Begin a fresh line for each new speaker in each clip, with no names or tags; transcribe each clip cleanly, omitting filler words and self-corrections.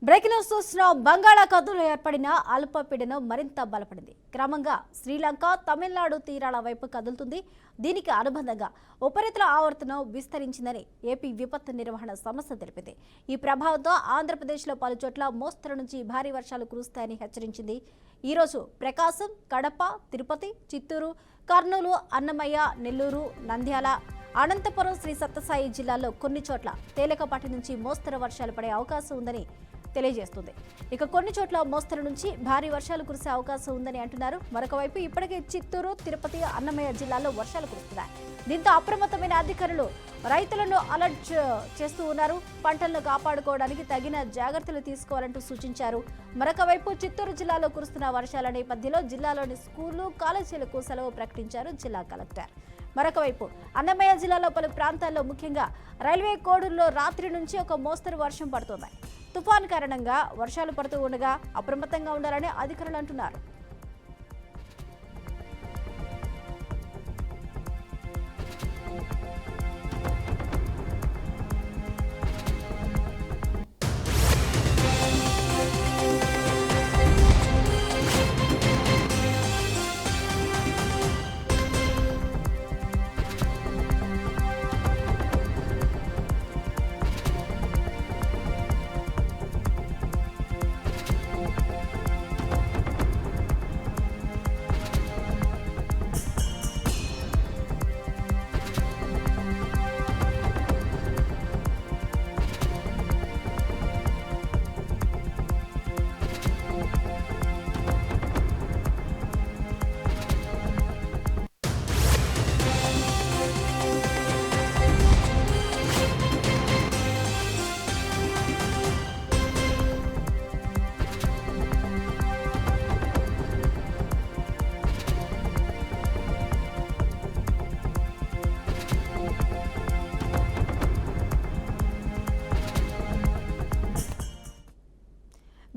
Breaking news చూస్తున్నాం. బంగాళాఖాతంలో ఏర్పడిన అల్పపీడనం మరింత బలపడింది. క్రమంగా శ్రీలంక, తమిళనాడు తీరాల వైపు కదులుతుంది. దీనికి అనుబంధంగా ఉపరితల ఆవర్తనం విస్తరించిందని ఏపీ విపత్తు నిర్వహణ సంస్థ తెలిపింది. ఈ ప్రభావంతో ఆంధ్రప్రదేశ్లో పలు చోట్ల మోస్తరు నుంచి భారీ వర్షాలు కురుస్తాయని హెచ్చరించింది. ఈరోజు ప్రకాశం, కడప, తిరుపతి, చిత్తూరు, కర్నూలు, అన్నమయ్య, నెల్లూరు, నంద్యాల, అనంతపురం, శ్రీ సత్యసాయి జిల్లాల్లో కొన్ని చోట్ల తేలికపాటి నుంచి మోస్తరు వర్షాలు పడే అవకాశం ఉందని తెలియజేస్తుంది. ఇక కొన్ని చోట్ల మోస్తరు నుంచి భారీ వర్షాలు కురిసే అవకాశం ఉందని అంటున్నారు. మరొక వైపు ఇప్పటికే చిత్తూరు, తిరుపతి, అన్నమయ్య జిల్లాల్లో వర్షాలు కురుస్తున్నాయి. దీంతో అప్రమత్తమైన అధికారులు రైతులను అలర్ట్ చేస్తూ ఉన్నారు. పంటలను కాపాడుకోవడానికి తగిన జాగ్రత్తలు తీసుకోవాలంటూ సూచించారు. మరొక వైపు చిత్తూరు జిల్లాలో కురుస్తున్న వర్షాల నేపథ్యంలో జిల్లాలోని స్కూళ్లు, కాలేజీలకు సెలవు ప్రకటించారు జిల్లా కలెక్టర్. మరొక వైపు అన్నమయ్య జిల్లాలో పలు ప్రాంతాల్లో ముఖ్యంగా రైల్వే కోడూరులో రాత్రి నుంచి ఒక మోస్తరు వర్షం పడుతోంది. తుఫాన్ కారణంగా వర్షాలు పడుతూ ఉండగా అప్రమత్తంగా ఉండాలని అధికారులు అంటున్నారు.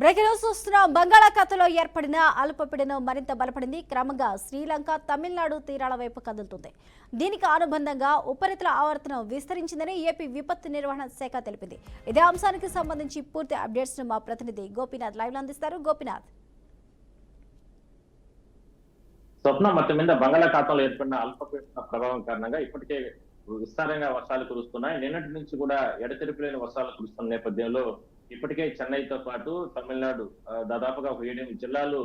బ్రేకింగ్ న్యూస్ చూస్తున్నాం. బంగాళాఖాతంలో ఏర్పడిన అల్పపీడనం మరింత బలపడింది. క్రమంగా శ్రీలంక, తమిళనాడు తీరాల వైపు కదులుతుంది. దీనికి అనుబంధంగా ఉపరితల ఆవర్తనం విస్తరించిందని ఏపీ విపత్తు నిర్వహణ శాఖ తెలిపింది. ఇదే అంశానికి సంబంధించి పూర్తి అప్డేట్స్ ను మా ప్రతినిధి గోపీనాథ్ లైవ్ లో అందిస్తారు. గోపీనాథ్.
స్వప్న మొత్తం మీద బంగాళాఖాతంలో ఏర్పడిన అల్పపీడన ప్రభావం కారణంగా ఇప్పటికే విస్తారంగా వర్షాలు కురుస్తున్నాయి. నిన్నటి నుంచి కూడా ఎడతెరిపి లేని వర్షాలు కురుస్తున్న నేపథ్యంలో ఇప్పటికే చెన్నైతో పాటు తమిళనాడు దాదాపుగా 7 జిల్లాలు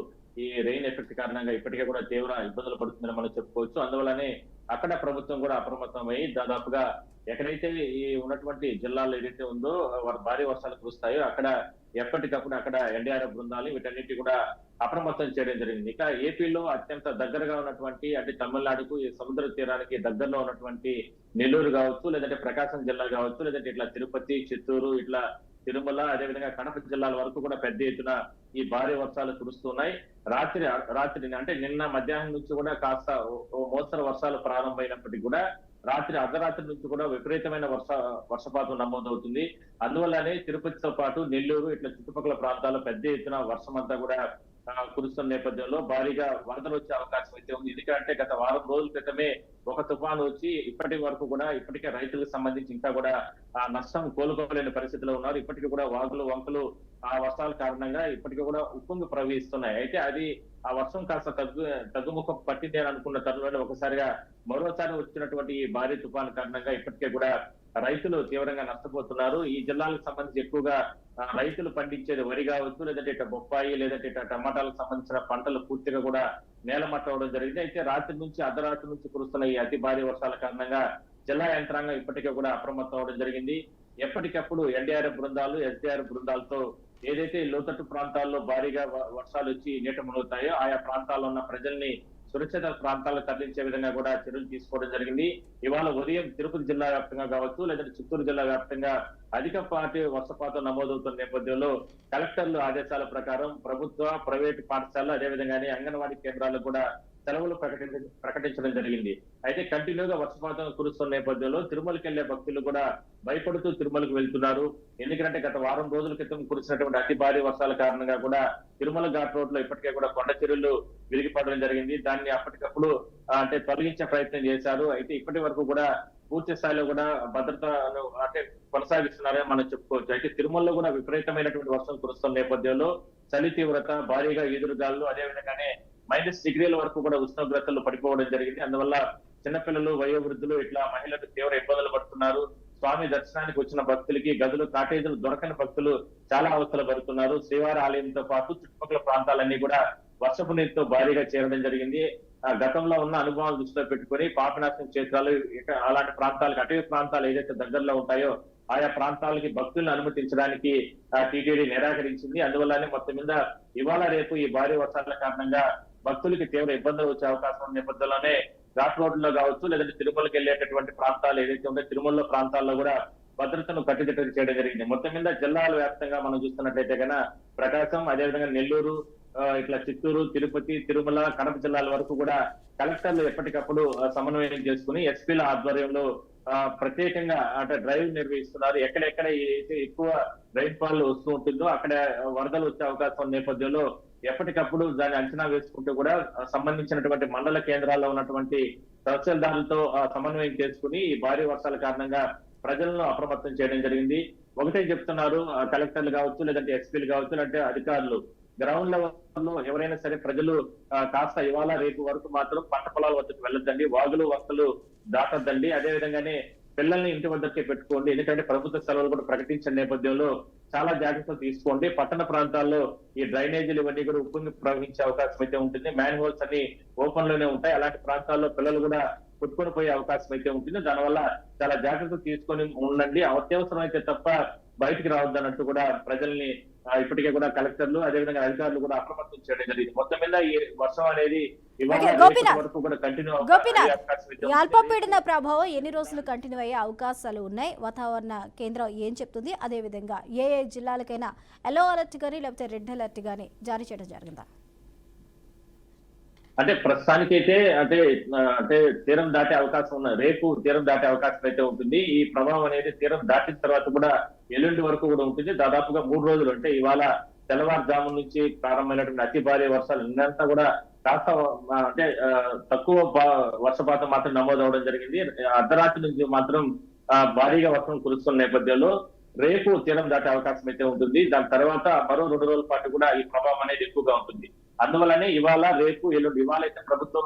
ఈ రెయిన్ ఎఫెక్ట్ కారణంగా ఇప్పటికే కూడా తీవ్ర ఇబ్బందులు పడుతుందని మనం చెప్పుకోవచ్చు. అందువల్లనే అక్కడ ప్రభుత్వం కూడా అప్రమత్తమై దాదాపుగా ఎక్కడైతే ఈ ఉన్నటువంటి జిల్లాలో ఏదైతే ఉందో భారీ వర్షాలు కురుస్తాయో అక్కడ ఎప్పటికప్పుడు అక్కడ ఎన్డీఆర్ఎఫ్ బృందాలు వీటన్నిటి కూడా అప్రమత్తం చేయడం జరిగింది. ఇక ఏపీలో అత్యంత దగ్గరగా ఉన్నటువంటి అంటే తమిళనాడుకు ఈ సముద్ర తీరానికి దగ్గరలో ఉన్నటువంటి నెల్లూరు కావచ్చు, లేదంటే ప్రకాశం జిల్లా కావచ్చు, లేదంటే ఇట్లా తిరుపతి, చిత్తూరు, ఇట్లా తిరుమల, అదేవిధంగా కడప జిల్లాల వరకు కూడా పెద్ద ఎత్తున ఈ భారీ వర్షాలు కురుస్తున్నాయి. రాత్రి అంటే నిన్న మధ్యాహ్నం నుంచి కూడా కాస్త మోస్తరు వర్షాలు ప్రారంభమైనప్పటికీ కూడా అర్ధరాత్రి నుంచి కూడా విపరీతమైన వర్షపాతం నమోదవుతుంది. అందువల్లనే తిరుపతితో పాటు నెల్లూరు ఇట్లా చుట్టుపక్కల ప్రాంతాల్లో పెద్ద ఎత్తున వర్షం అంతా కూడా కురుస్తున్న నేపథ్యంలో భారీగా వరదలు వచ్చే అవకాశం అయితే ఉంది. ఎందుకంటే గత వారం రోజుల క్రితమే ఒక తుఫాను వచ్చి ఇప్పటి వరకు కూడా ఇప్పటికే రైతులకు సంబంధించి ఇంకా కూడా ఆ నష్టం కోలుకోలేని పరిస్థితిలో ఉన్నారు. ఇప్పటికీ కూడా వాగులు, వంకలు ఆ వర్షాల కారణంగా ఇప్పటికీ కూడా ఉప్పొంగి ప్రవహిస్తున్నాయి. అయితే అది ఆ వర్షం కాస్త తగ్గుముఖం పట్టింది అని అనుకున్న తరుణంలో ఒకసారిగా మరోసారి వచ్చినటువంటి ఈ భారీ తుఫాను కారణంగా ఇప్పటికే కూడా రైతులు తీవ్రంగా నష్టపోతున్నారు. ఈ జిల్లాలకు సంబంధించి ఎక్కువగా రైతులు పండించేది వరి కావచ్చు, లేదంటే ఇట్లా బొప్పాయి, లేదంటే ఇట్లా టమాటాలకు సంబంధించిన పంటలు పూర్తిగా కూడా నేలమట్టం అవడం జరిగింది. అయితే అర్ధరాత్రి నుంచి కురుస్తున్న ఈ అతి భారీ వర్షాల కారణంగా జిల్లా యంత్రాంగం ఇప్పటికే కూడా అప్రమత్తం అవడం జరిగింది. ఎప్పటికప్పుడు ఎన్డీఆర్ఎఫ్ బృందాలు, ఎస్డీఆర్ఎఫ్ బృందాలతో ఏదైతే లోతట్టు ప్రాంతాల్లో భారీగా వర్షాలు వచ్చి నీట మునుగుతాయో ఆయా ప్రాంతాల్లో ఉన్న ప్రజల్ని సురక్షిత ప్రాంతాలకు తరలించే విధంగా కూడా చర్యలు తీసుకోవడం జరిగింది. ఇవాళ ఉదయం తిరుపతి జిల్లా వ్యాప్తంగా కావచ్చు, లేదంటే చిత్తూరు జిల్లా వ్యాప్తంగా అధికపాటి వర్షపాతం నమోదవుతున్న నేపథ్యంలో కలెక్టర్లు ఆదేశాల ప్రకారం ప్రభుత్వ, ప్రైవేటు పాఠశాలలు అదేవిధంగానే అంగన్వాడీ కేంద్రాలకు కూడా సెలవులు ప్రకటించడం జరిగింది. అయితే కంటిన్యూగా వర్షపాతం కురుస్తున్న నేపథ్యంలో తిరుమలకి వెళ్లే భక్తులు కూడా భయపడుతూ తిరుమలకు వెళ్తున్నారు. ఎందుకంటే గత వారం రోజుల క్రితం కురిసినటువంటి అతి భారీ వర్షాల కారణంగా కూడా తిరుమల ఘాట్ రోడ్ లో ఇప్పటికే కూడా కొండ చర్యలు విరిగిపడడం జరిగింది. దాన్ని అప్పటికప్పుడు అంటే తొలగించే ప్రయత్నం చేశారు. అయితే ఇప్పటి వరకు కూడా పూర్తి స్థాయిలో కూడా భద్రతను అంటే కొనసాగిస్తున్నారని మనం చెప్పుకోవచ్చు. అయితే తిరుమలలో కూడా విపరీతమైనటువంటి వర్షం కురుస్తున్న నేపథ్యంలో చలి తీవ్రత, భారీగా ఈదురుగాలు, అదే విధంగానే -డిగ్రీల వరకు కూడా ఉష్ణోగ్రతలు పడిపోవడం జరిగింది. అందువల్ల చిన్నపిల్లలు, వయోవృద్ధులు ఇట్లా మహిళలు తీవ్ర ఇబ్బందులు పడుతున్నారు. స్వామి దర్శనానికి వచ్చిన భక్తులకి గదులు, కాటేజీలు దొరకని భక్తులు చాలా అవస్థలు పడుతున్నారు. శ్రీవారి ఆలయంతో పాటు చుట్టుపక్కల ప్రాంతాలన్నీ కూడా వర్షపు నీరుతో భారీగా చేరడం జరిగింది. గతంలో ఉన్న అనుభవాలు దృష్టిలో పెట్టుకొని పాపనాశనం క్షేత్రాలు అలాంటి ప్రాంతాలకు, అటవీ ప్రాంతాలు ఏదైతే దగ్గరలో ఉంటాయో ఆయా ప్రాంతాలకి భక్తులను అనుమతించడానికి టీటీడీ నిరాకరించింది. అందువల్లనే మొత్తం మీద ఇవాళ రేపు ఈ భారీ వర్షాల కారణంగా భక్తులకి తీవ్ర ఇబ్బందులు వచ్చే అవకాశం ఉన్న నేపథ్యంలోనే ఘాట్ రోడ్లలో కావచ్చు, లేదంటే తిరుమలకి వెళ్ళేటటువంటి ప్రాంతాలు ఏదైతే ఉంటాయో తిరుమల ప్రాంతాల్లో కూడా భద్రతను కట్టుదిట్టం చేయడం జరిగింది. మొత్తం మీద జిల్లాల వ్యాప్తంగా మనం చూస్తున్నట్లయితే కన్నా ప్రకాశం, అదేవిధంగా నెల్లూరు, ఇట్లా చిత్తూరు, తిరుపతి, తిరుమల, కడప జిల్లాల వరకు కూడా కలెక్టర్లు ఎప్పటికప్పుడు సమన్వయం చేసుకుని ఎస్పీల ఆధ్వర్యంలో ప్రత్యేకంగా అంటే డ్రైవ్ నిర్వహిస్తున్నారు. ఎక్కడెక్కడ అయితే ఎక్కువ రైన్ ఫాల్ వస్తూ ఉంటుందో అక్కడ వరదలు వచ్చే అవకాశం ఉన్న నేపథ్యంలో ఎప్పటికప్పుడు దాన్ని అంచనా వేసుకుంటూ కూడా సంబంధించినటువంటి మండల కేంద్రాల్లో ఉన్నటువంటి తహసీల్దారులతో సమన్వయం చేసుకుని ఈ భారీ వర్షాల కారణంగా ప్రజలను అప్రమత్తం చేయడం జరిగింది. ఒకటే చెప్తున్నారు కలెక్టర్లు కావచ్చు, లేదంటే ఎస్పీలు కావచ్చు, లేదంటే అధికారులు గ్రౌండ్ లెవెల్ లో ఎవరైనా సరే ప్రజలు కాస్త ఇవాళ రేపు వరకు మాత్రం పంట పొలాల వద్దకు వెళ్ళొద్దండి, వాగులు వంకలు దాటొద్దండి, అదే విధంగానే పిల్లల్ని ఇంటి వద్దకే పెట్టుకోండి. ఎందుకంటే ప్రభుత్వ సెలవులు కూడా ప్రకటించిన నేపథ్యంలో చాలా జాగ్రత్తలు తీసుకోండి. పట్టణ ప్రాంతాల్లో ఈ డ్రైనేజీలు ఇవన్నీ కూడా ఉప్పొంగి ప్రవహించే అవకాశం అయితే ఉంటుంది. మ్యాన్ హోల్స్ అన్ని ఓపెన్ లోనే ఉంటాయి. అలాంటి ప్రాంతాల్లో పిల్లలు కూడా కొట్టుకొని పోయే అవకాశం అయితే ఉంటుంది. దానివల్ల చాలా జాగ్రత్తలు తీసుకొని ఉండండి, అత్యవసరం అయితే తప్ప బయటికి రావద్దన్నట్టు కూడా ప్రజల్ని ఇప్పటికే కూడా కలెక్టర్లు, అదేవిధంగా అధికారులు కూడా అప్రమత్తం చేయడం జరిగింది. మొత్తం మీద ఈ వర్షం అనేది వరకు కూడా కంటిన్యూ
ఈ అల్పపీడన ప్రభావం ఎన్ని రోజులు కంటిన్యూ అయ్యే అవకాశాలు ఉన్నాయి? వాతావరణ కేంద్రం ఏం చెప్తుంది? అదే విధంగా ఏ జిల్లాలకైనా ఎల్లో అలర్ట్ గానీ లేకపోతే రెడ్ అలర్ట్ గానీ జారీ చేయడం జరిగిందా?
అంటే ప్రస్తుతానికైతే అంటే అంటే తీరం దాటే అవకాశం ఉన్న రేపు తీరం దాటే అవకాశం అయితే ఉంటుంది. ఈ ప్రభావం అనేది తీరం దాటిన తర్వాత కూడా ఎల్లుండి వరకు కూడా ఉంటుంది. దాదాపుగా 3 రోజులు అంటే ఇవాళ తెల్లవారుజాము నుంచి ప్రారంభమైనటువంటి అతి భారీ వర్షాలు నిన్నంతా కూడా కాస్త అంటే తక్కువ వర్షపాతం మాత్రం నమోదు అవడం జరిగింది. అర్ధరాత్రి నుంచి మాత్రం భారీగా వర్షం కురుస్తున్న నేపథ్యంలో రేపు తీరం దాటే అవకాశం అయితే ఉంటుంది. దాని తర్వాత మరో 2 రోజుల పాటు కూడా ఈ ప్రభావం అనేది ఎక్కువగా ఉంటుంది. అందువల్లనే ఇవాళ రేపు ఎల్లుండి, ఇవాళ అయితే ప్రభుత్వం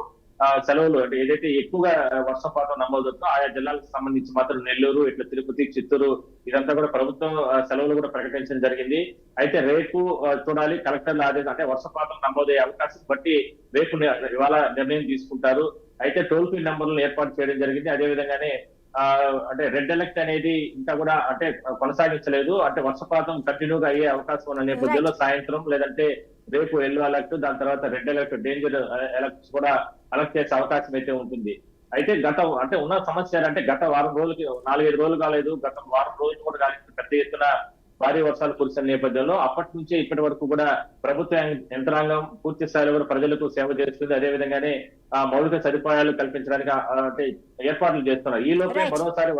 సెలవులు అంటే ఏదైతే ఎక్కువగా వర్షపాతం నమోదవుతుందో ఆయా జిల్లాలకు సంబంధించి మాత్రం నెల్లూరు, ఇట్లా తిరుపతి, చిత్తూరు ఇదంతా కూడా ప్రభుత్వం సెలవులు కూడా ప్రకటించడం జరిగింది. అయితే రేపు చూడాలి కలెక్టర్ల ఆదేశం అంటే వర్షపాతం నమోదయ్యే అవకాశం బట్టి రేపు ఇవాళ నిర్ణయం తీసుకుంటారు. అయితే టోల్ ఫ్రీ నంబర్లను ఏర్పాటు చేయడం జరిగింది. అదే విధంగానే అంటే రెడ్ అలర్ట్ అనేది ఇంకా కూడా అంటే కొనసాగించలేదు. అంటే వర్షపాతం కంటిన్యూగా అయ్యే అవకాశం ఉన్న నేపథ్యంలో సాయంత్రం లేదంటే రేపు ఎల్లో అలర్ట్, దాని తర్వాత రెడ్ అలర్ట్, డేంజర్ అలర్ట్స్ కూడా అలర్ట్ చేసే అవకాశం అయితే ఉంటుంది. అయితే అంటే ఉన్న సమస్య అంటే గత వారం రోజులకి 4-5 రోజులు కాలేదు, గత వారం రోజులు కూడా కాలేదు పెద్ద ఎత్తున భారీ వర్షాలు కురిసిన నేపథ్యంలో అప్పటి నుంచే ఇప్పటి వరకు కూడా ప్రభుత్వ యంత్రాంగం పూర్తి స్థాయిలో కూడా ప్రజలకు సేవ చేస్తుంది. అదే విధంగానే మౌలిక సదుపాయాలు కల్పించడానికి అంటే ఏర్పాట్లు చేస్తున్నారు. ఈ లోపే మరోసారి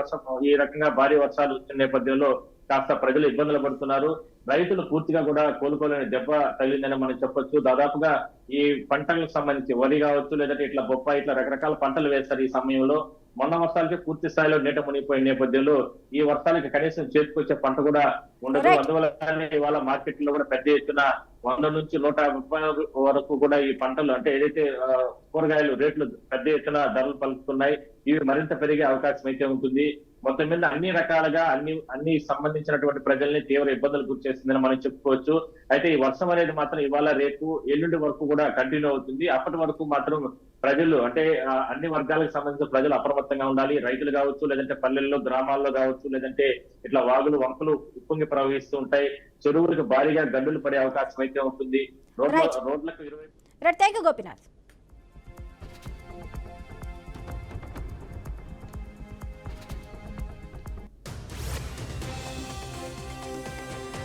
ఈ రకంగా భారీ వర్షాలు వచ్చిన నేపథ్యంలో కాస్త ప్రజలు ఇబ్బందులు పడుతున్నారు. రైతులు పూర్తిగా కూడా కోలుకోలేని దెబ్బ తగిలిందని మనం చెప్పొచ్చు. దాదాపుగా ఈ పంటలకు సంబంధించి వరి కావచ్చు, లేదంటే ఇట్లా బొప్పాయి, ఇట్లా రకరకాల పంటలు వేస్తారు. ఈ సమయంలో మొన్న వర్షాలకి పూర్తి స్థాయిలో నీట మునిగిపోయిన నేపథ్యంలో ఈ వర్షాలకి కనీసం చేతికొచ్చే పంట కూడా ఉండదు. అందువల్ల ఇవాళ మార్కెట్ లో కూడా పెద్ద ఎత్తున 100 నుంచి 150 వరకు కూడా ఈ పంటలు అంటే ఏదైతే కూరగాయలు రేట్లు పెద్ద ఎత్తున ధరలు పలుకుతున్నాయి. ఇవి మరింత పెరిగే అవకాశం అయితే ఉంటుంది. మొత్తం మీద అన్ని రకాలుగా అన్ని సంబంధించినటువంటి ప్రజల్ని తీవ్ర ఇబ్బందులు గురి చేస్తుందని మనం చెప్పుకోవచ్చు. అయితే ఈ వర్షం అనేది మాత్రం ఇవాళ రేపు ఎల్లుండి వరకు కూడా కంటిన్యూ అవుతుంది. అప్పటి వరకు మాత్రం ప్రజలు అంటే అన్ని వర్గాలకు సంబంధించిన ప్రజలు అప్రమత్తంగా ఉండాలి. రైతులు కావచ్చు, లేదంటే పల్లెల్లో, గ్రామాల్లో కావచ్చు, లేదంటే ఇట్లా వాగులు వంకలు ఉప్పొంగి ప్రవహిస్తూ ఉంటాయి. చెరువులకు భారీగా గడ్డులు పడే అవకాశం అయితే ఉంటుంది. రోడ్లకు
థ్యాంక్ యూ గోపీనాథ్.